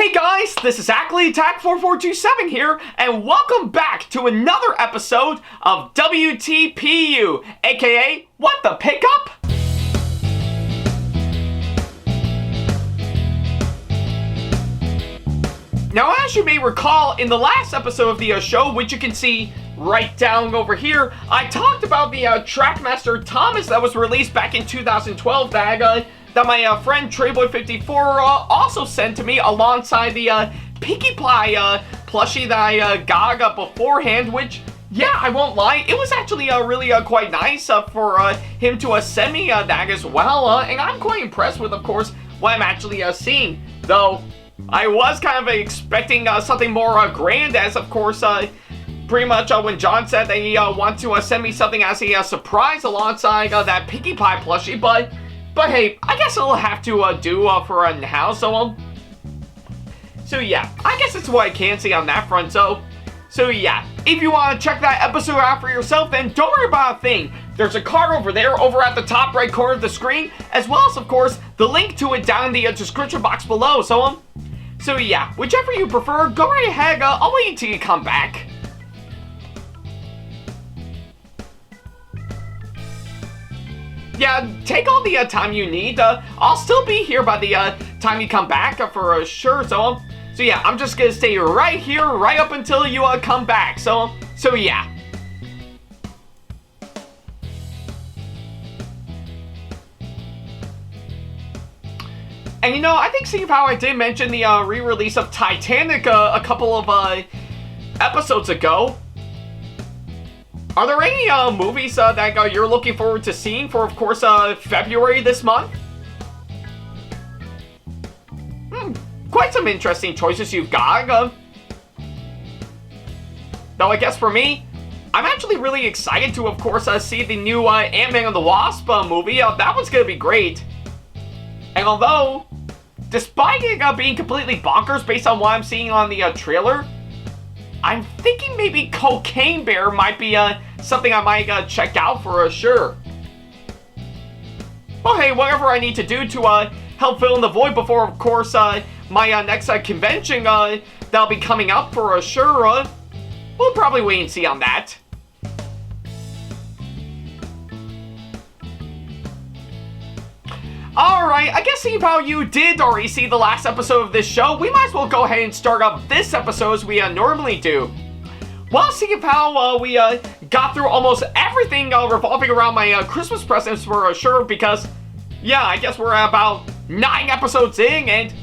Hey guys, this is Ackley, SamAttack4427 here, and welcome back to another episode of WTPU, aka What the Pickup? Now, as you may recall, in the last episode of the show, which you can see right down over here, I talked about the Trackmaster Thomas that was released back in 2012 that my friend Trayboy54 also sent to me alongside the Pinkie Pie plushie that I got beforehand, which, yeah, I won't lie, it was actually really quite nice for him to send me that as well, and I'm quite impressed with, of course, what I'm actually seeing, though I was kind of expecting something more grand, as, of course, pretty much when John said that he wanted to send me something as a surprise alongside that Pinkie Pie plushie, but hey, I guess it'll have to do for now, so yeah, I guess that's what I can say on that front, so yeah, if you want to check that episode out for yourself, then don't worry about a thing. There's a card over there, over at the top right corner of the screen, as well as, of course, the link to it down in the description box below, so yeah, whichever you prefer, go right ahead, I'll wait until you come back. Yeah, take all the time you need. I'll still be here by the time you come back for sure. So yeah, I'm just gonna stay right here, right up until you come back. So yeah. And you know, I think seeing how I did mention the re-release of Titanic a couple of episodes ago. Are there any movies that you're looking forward to seeing for, of course, February this month? Quite some interesting choices you've got. Though I guess for me, I'm actually really excited to, of course, see the new Ant-Man and the Wasp movie. That one's gonna be great. And although, despite it being completely bonkers based on what I'm seeing on the trailer, I'm thinking maybe Cocaine Bear might be something I might check out for sure. Well, hey, whatever I need to do to help fill in the void before, of course, my next convention that'll be coming up for sure, we'll probably wait and see on that. Alright, I guess seeing how you did already see the last episode of this show, we might as well go ahead and start up this episode as we normally do. Well, seeing how we got through almost everything revolving around my Christmas presents for sure, because, yeah, I guess we're about 9 episodes in, and,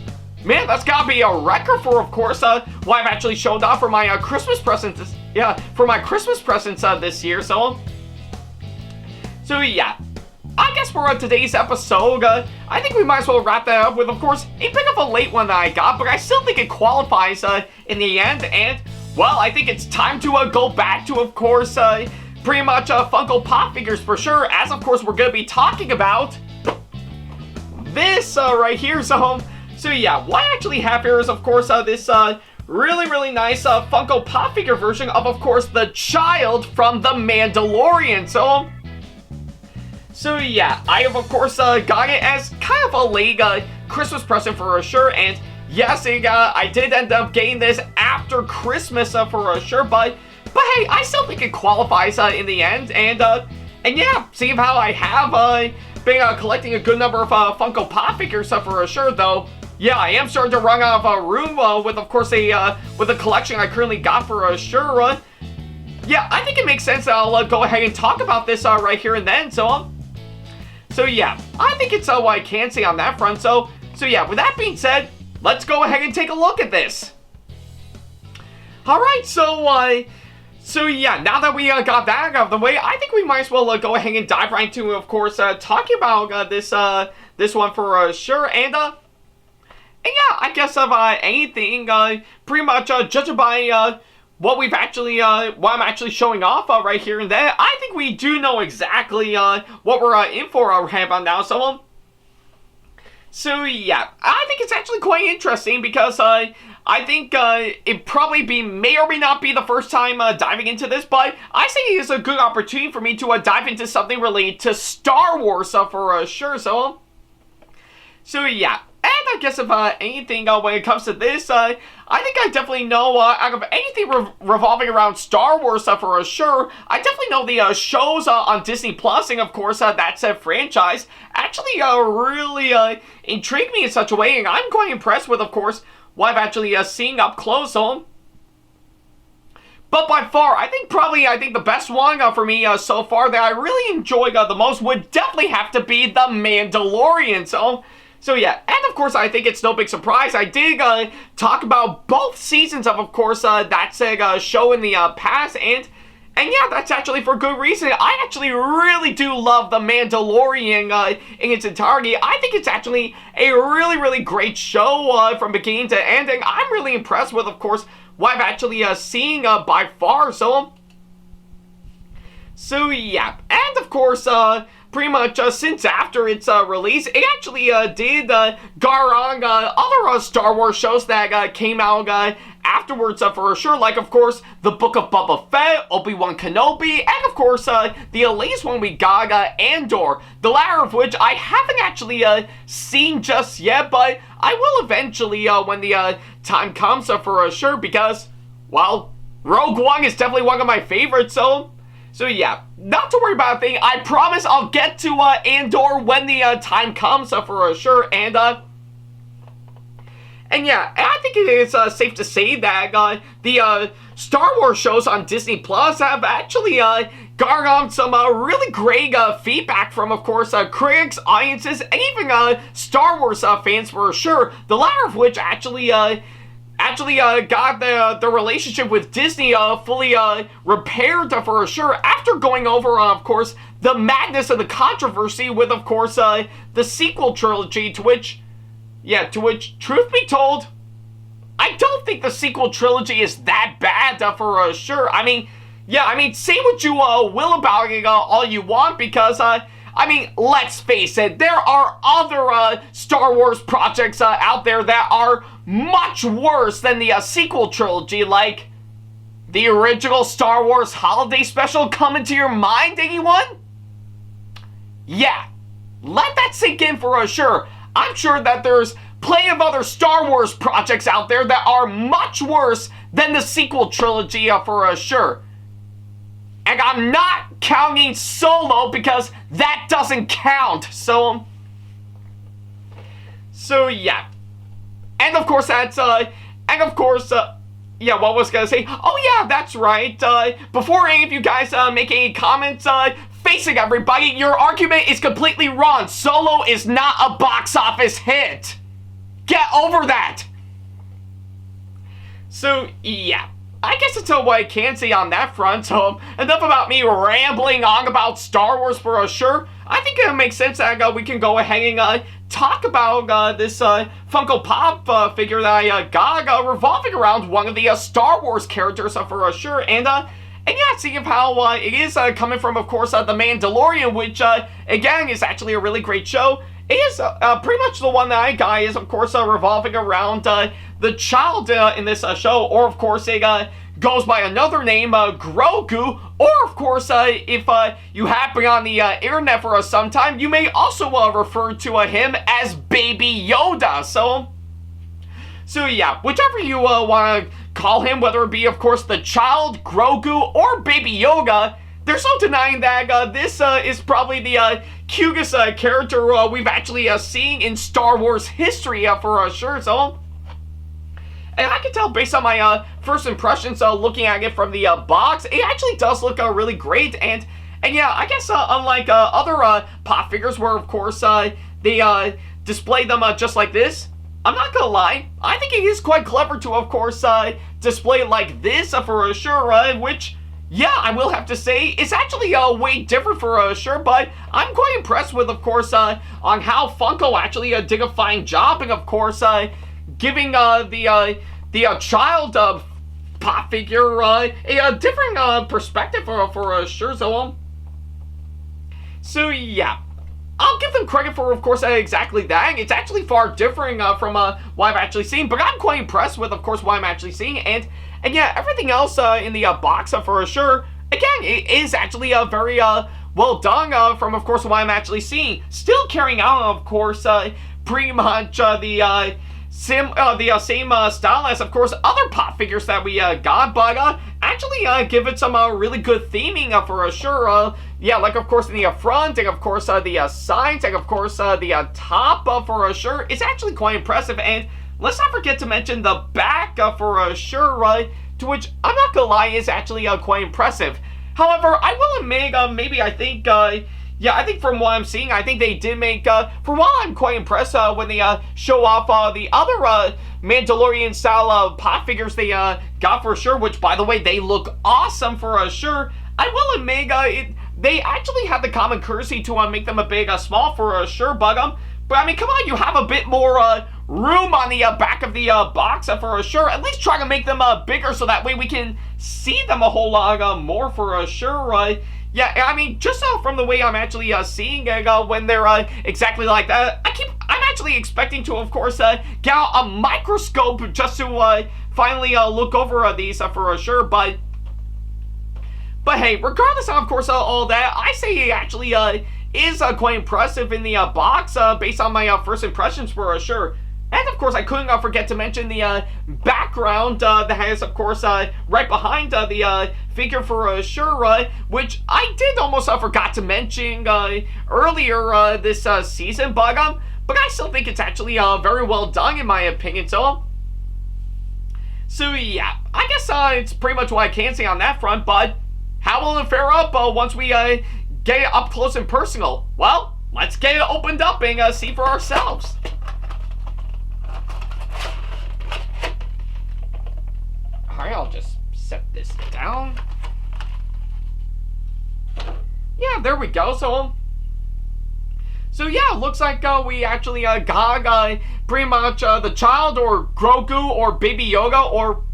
man, that's gotta be a record for, of course, what I've actually shown off for my Christmas presents, this year, so yeah. I guess for today's episode, I think we might as well wrap that up with, of course, a bit of a late one that I got, but I still think it qualifies in the end, and, well, I think it's time to go back to, of course, pretty much Funko Pop figures for sure, as, of course, we're going to be talking about this right here, so yeah, what I actually have here is, of course, this really, really nice Funko Pop figure version of course, the child from the Mandalorian, So yeah, I have, of course, got it as kind of a late Christmas present for sure, and yes, I did end up getting this after Christmas for sure, but hey, I still think it qualifies in the end, and yeah, seeing how I have been collecting a good number of Funko Pop figures for sure, though, yeah, I am starting to run out of room with, of course, with the collection I currently got for sure, yeah, I think it makes sense that I'll go ahead and talk about this right here and then, so yeah, I think it's what I can say on that front, so yeah, with that being said, let's go ahead and take a look at this. Alright, so yeah, now that we got that out of the way, I think we might as well go ahead and dive right into, of course, talking about this one for sure, and yeah, I guess of anything, pretty much judging by what I'm actually showing off right here and there, I think we do know exactly what we're in for right about now, so yeah, I think it's actually quite interesting because I think it probably may or may not be the first time diving into this, but I think it is a good opportunity for me to dive into something related to Star Wars for sure, so yeah. And I guess if anything, when it comes to this, I think I definitely know, out of anything revolving around Star Wars for sure, I definitely know the shows on Disney Plus, and of course, that said franchise, actually really intrigue me in such a way, and I'm quite impressed with, of course, what I've actually seen up close on. But by far, I think the best one for me so far that I really enjoyed the most would definitely have to be The Mandalorian. So yeah, and of course, I think it's no big surprise. I did talk about both seasons of course, that said show in the past, and yeah, that's actually for good reason. I actually really do love The Mandalorian in its entirety. I think it's actually a really great show from beginning to ending. I'm really impressed with, of course, what I've actually seen by far. So yeah, and of course, pretty much since after its release, it actually did gar on other Star Wars shows that came out afterwards for sure, like of course the Book of Boba Fett, Obi-Wan Kenobi, and of course the latest one we got, Andor, the latter of which I haven't actually seen just yet, but I will eventually when the time comes for sure, because, well, Rogue One is definitely one of my favorites, so yeah, not to worry about a thing. I promise I'll get to Andor when the time comes for sure, and yeah, I think it is safe to say that the Star Wars shows on Disney Plus have actually garnered some really great feedback from, of course, critics, audiences, and even Star Wars fans for sure. The latter of which actually got the relationship with Disney fully repaired for sure after going over, of course, the madness of the controversy with, of course, the sequel trilogy, to which, truth be told, I don't think the sequel trilogy is that bad for sure. I mean, say what you will about it all you want, because, let's face it, there are other Star Wars projects out there that are much worse than the sequel trilogy, like the original Star Wars Holiday Special come into your mind, anyone? Yeah, let that sink in for sure. I'm sure that there's plenty of other Star Wars projects out there that are much worse than the sequel trilogy for sure. And I'm not counting Solo, because that doesn't count. So yeah. And of course what was I gonna say? Oh yeah, that's right. Before any of you guys make any comments, facing everybody, your argument is completely wrong. Solo is not a box office hit. Get over that. So yeah, I guess that's what I can say on that front. So enough about me rambling on about Star Wars for sure. I think it makes sense that we can go ahead and talk about this Funko Pop figure that I got revolving around one of the Star Wars characters for sure. And yeah, seeing how it is coming from, of course, The Mandalorian, which again is actually a really great show. It is pretty much the one that I got is, of course, revolving around the child in this show, or of course it goes by another name, Grogu, or of course if you happen on the internet for some time, you may also refer to him as Baby Yoda. So yeah, whichever you want to call him, whether it be, of course, the child, Grogu, or Baby Yoda, there's no denying that this is probably the cutest character we've actually seen in Star Wars history for sure. So, and I can tell based on my first impressions looking at it from the box, it actually does look really great. And yeah, I guess unlike other pop figures where, of course, they display them just like this, I'm not gonna lie, I think it is quite clever to, of course, display it like this for sure, which, yeah, I will have to say, it's actually way different for sure, but I'm quite impressed with, of course, on how Funko actually did a fine job, and of course, giving the child pop figure a different perspective for sure. So yeah, I'll give them credit for, of course, exactly that. It's actually far differing from what I've actually seen, but I'm quite impressed with, of course, what I'm actually seeing, and yeah, everything else in the box for sure, again, it is actually very well done from, of course, what I'm actually seeing. Still carrying out, of course, pretty much the same style as, of course, other pop figures that we got, but actually give it some really good theming for sure. Yeah, like, of course, in the front, and, of course, the sides, and, of course, the top for sure. It's actually quite impressive, and let's not forget to mention the back for sure, to which I'm not gonna lie is actually quite impressive. However, I will admit, maybe I think, yeah, I think from what I'm seeing, I think they did make, for a while I'm quite impressed when they show off the other Mandalorian style pop figures they got for sure, which, by the way, they look awesome for sure. I will admit, they actually have the common courtesy to make them a big small for sure, but I mean, come on, you have a bit more room on the back of the box for sure. At least try to make them bigger so that way we can see them a whole lot more for sure. Yeah, I mean, just from the way I'm actually seeing when they're exactly like that, I'm actually expecting to, of course, get out a microscope just to finally look over these for sure. But hey, regardless of course, all that, I say it actually is quite impressive in the box based on my first impressions for sure. And, of course, I couldn't forget to mention the background that has, of course, right behind the figure for sure, which I did almost forgot to mention earlier this season, but I still think it's actually very well done, in my opinion. So yeah, I guess it's pretty much what I can say on that front, but how will it fare up once we get it up close and personal? Well, let's get it opened up and see for ourselves. Alright, I'll just set this down. Yeah, there we go. So yeah, looks like we actually got pretty much the child, or Grogu, or Baby Yoda, or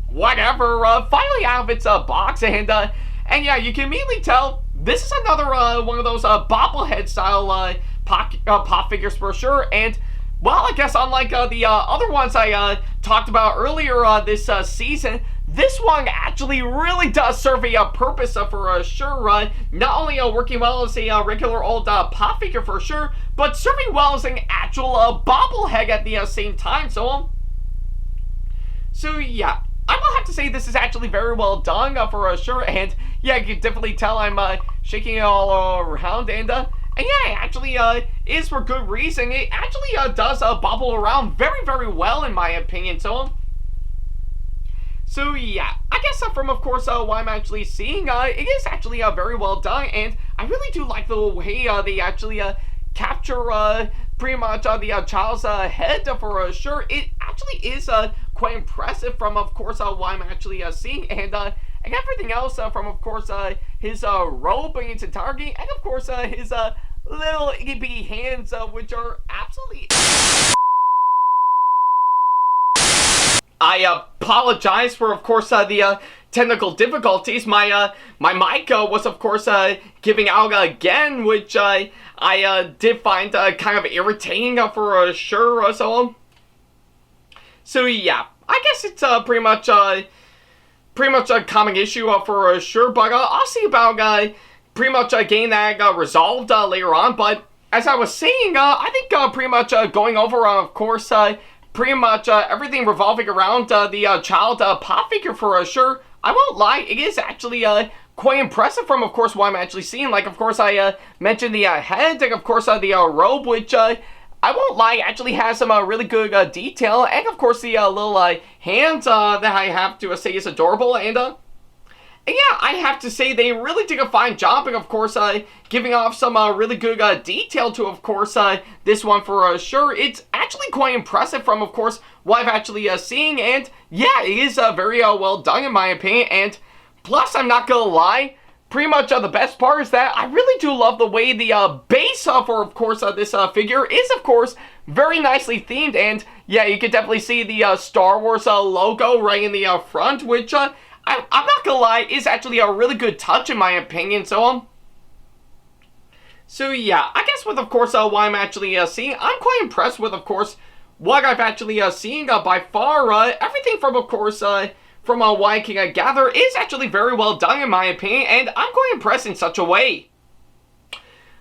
whatever, finally out of its box, and yeah, you can immediately tell this is another one of those bobblehead style pop figures for sure. And well, I guess unlike the other ones I talked about earlier this season, this one actually really does serve a purpose for sure. Not only working well as a regular old pop figure for sure, but serving well as an actual bobblehead at the same time. So yeah, I will have to say this is actually very well done for sure. And yeah, you can definitely tell I'm shaking it all around, and yeah, it actually is for good reason. It actually does bobble around very, very well, in my opinion. So yeah, I guess from, of course, what I'm actually seeing, it is actually very well done, and I really do like the way they actually capture pretty much the child's head for sure. It actually is quite impressive from, of course, what I'm actually seeing, and everything else from, of course, his robe in its entirety, and, of course, his little itty-bitty hands, which are absolutely... I apologize for, of course, the technical difficulties. My mic was, of course, giving out again, which I did find kind of irritating for sure. So yeah, I guess it's pretty much a common issue for sure. But I'll see about pretty much getting that resolved later on. But as I was saying, I think pretty much going over, of course, pretty much everything revolving around the child pop figure for sure. I won't lie, it is actually quite impressive from, of course, what I'm actually seeing. Like, of course, I mentioned the head, and, of course, the robe, which I won't lie, actually has some really good detail. And, of course, the little hands that I have to say is adorable. And yeah, I have to say they really did a fine job, and, of course, giving off some really good detail to, of course, this one for sure. It's actually quite impressive from, of course, what I've actually seen, and yeah, it is very well done, in my opinion. And plus, I'm not gonna lie, pretty much the best part is that I really do love the way the base for, of course, this figure is, of course, very nicely themed. And yeah, you can definitely see the Star Wars logo right in the front, which I'm not gonna lie, is actually a really good touch, in my opinion. So yeah, I guess with, of course, what I'm actually seeing, I'm quite impressed with, of course, what I've actually seen by far. Everything from, of course, from what I can gather, is actually very well done, in my opinion, and I'm quite impressed in such a way.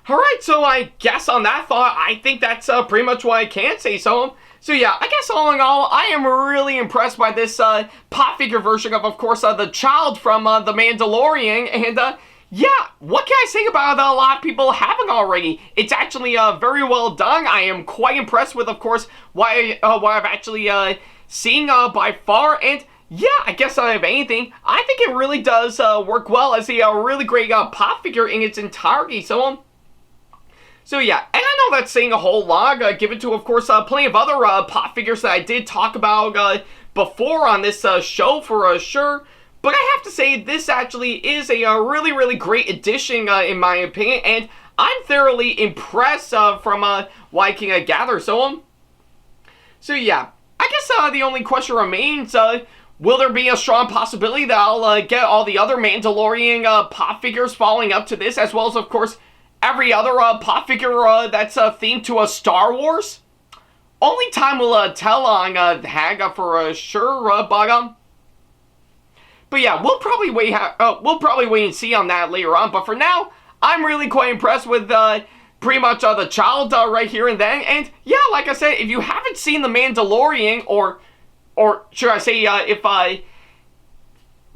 Alright, so I guess on that thought, I think that's pretty much what I can say. So yeah, I guess all in all, I am really impressed by this pop figure version of course, the child from The Mandalorian. And yeah, what can I say about a lot of people having already? It's actually very well done. I am quite impressed with, of course, what I've actually seen by far. And yeah, I guess if anything, I think it really does work well as a really great pop figure in its entirety. So yeah, and I know that's saying a whole lot, given to, of course, plenty of other pop figures that I did talk about before on this show for sure. But I have to say, this actually is a really, really great addition, in my opinion, and I'm thoroughly impressed from what I can gather. So yeah, I guess the only question remains, will there be a strong possibility that I'll get all the other Mandalorian pop figures following up to this, as well as, of course, every other pop figure that's themed to a Star Wars? Only time will tell on that for sure, but yeah, we'll probably wait and see on that later on. But for now, I'm really quite impressed with pretty much the child right here and then. And yeah, like I said, if you haven't seen The Mandalorian, or should I say,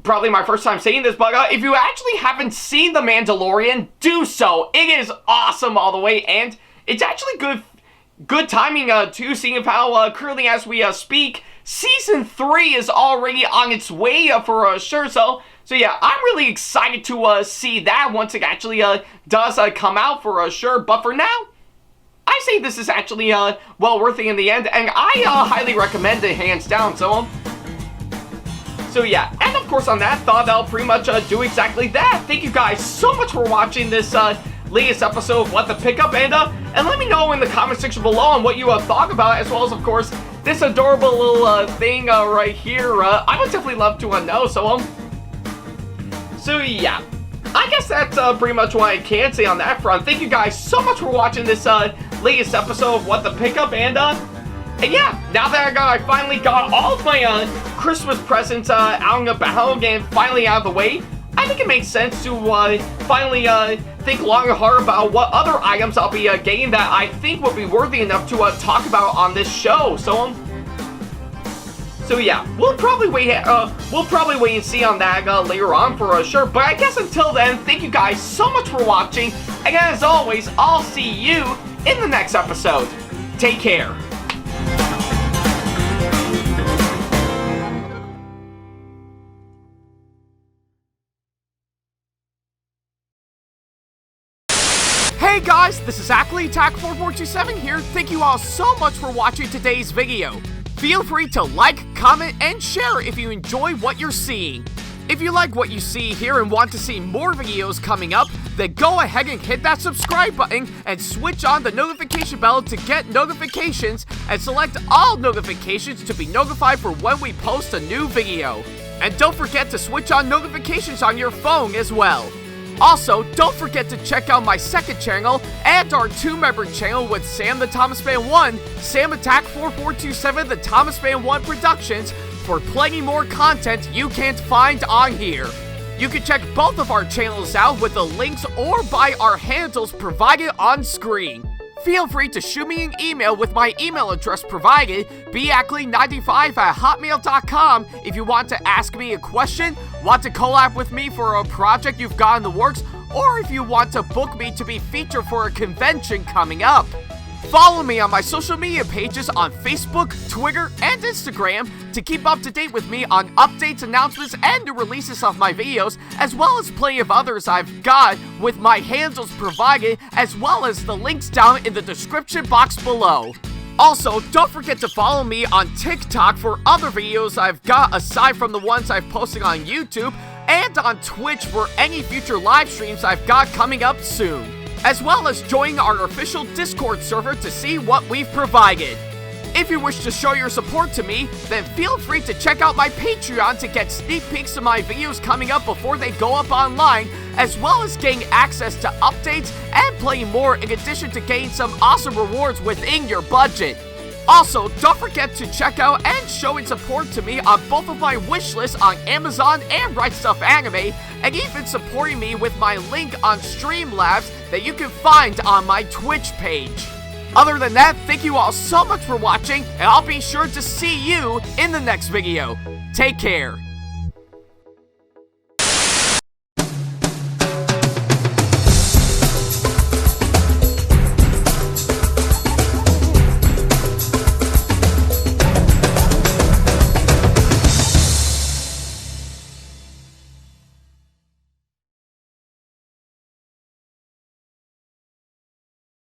probably my first time saying this, but if you actually haven't seen The Mandalorian, do so. It is awesome all the way, and it's actually good timing too, seeing how currently as we speak, Season 3 is already on its way for sure. So yeah, I'm really excited to see that once it actually does come out for sure. But for now, I say this is actually well worth it in the end, and I highly recommend it, hands down. So yeah, and of course on that thought, I'll pretty much do exactly that. Thank you guys so much for watching this latest episode of What the Pickup, and let me know in the comment section below on what you thought about it, as well as, of course, this adorable little thing right here. I would definitely love to know. So yeah, I guess that's pretty much what I can say on that front. Thank you guys so much for watching this latest episode of What the Pickup, and yeah, now that I finally got all of my Christmas presents out and about and finally out of the way, I think it makes sense to finally think long and hard about what other items I'll be getting that I think would be worthy enough to talk about on this show. So yeah, we'll probably wait and see on that later on for sure. But I guess until then, thank you guys so much for watching, and as always, I'll see you in the next episode. Take care. Hey guys, this is Ackley, Attack4427 here. Thank you all so much for watching today's video. Feel free to like, comment, and share if you enjoy what you're seeing. If you like what you see here and want to see more videos coming up, then go ahead and hit that subscribe button and switch on the notification bell to get notifications, and select all notifications to be notified for when we post a new video. And don't forget to switch on notifications on your phone as well. Also, don't forget to check out my second channel and our 2-member channel with Sam the Thomas Fan 1, SamAttack4427TheThomasFan1 Productions, for plenty more content you can't find on here. You can check both of our channels out with the links or by our handles provided on screen. Feel free to shoot me an email with my email address provided, backley95@hotmail.com, if you want to ask me a question, want to collab with me for a project you've got in the works, or if you want to book me to be featured for a convention coming up. Follow me on my social media pages on Facebook, Twitter, and Instagram to keep up to date with me on updates, announcements, and new releases of my videos, as well as plenty of others I've got with my handles provided, as well as the links down in the description box below. Also, don't forget to follow me on TikTok for other videos I've got aside from the ones I've posted on YouTube, and on Twitch for any future live streams I've got coming up soon, as well as joining our official Discord server to see what we've provided. If you wish to show your support to me, then feel free to check out my Patreon to get sneak peeks of my videos coming up before they go up online, as well as getting access to updates and playing more, in addition to getting some awesome rewards within your budget. Also, don't forget to check out and showing support to me on both of my wish lists on Amazon and Right Stuff Anime, and even supporting me with my link on Streamlabs that you can find on my Twitch page. Other than that, thank you all so much for watching, and I'll be sure to see you in the next video. Take care.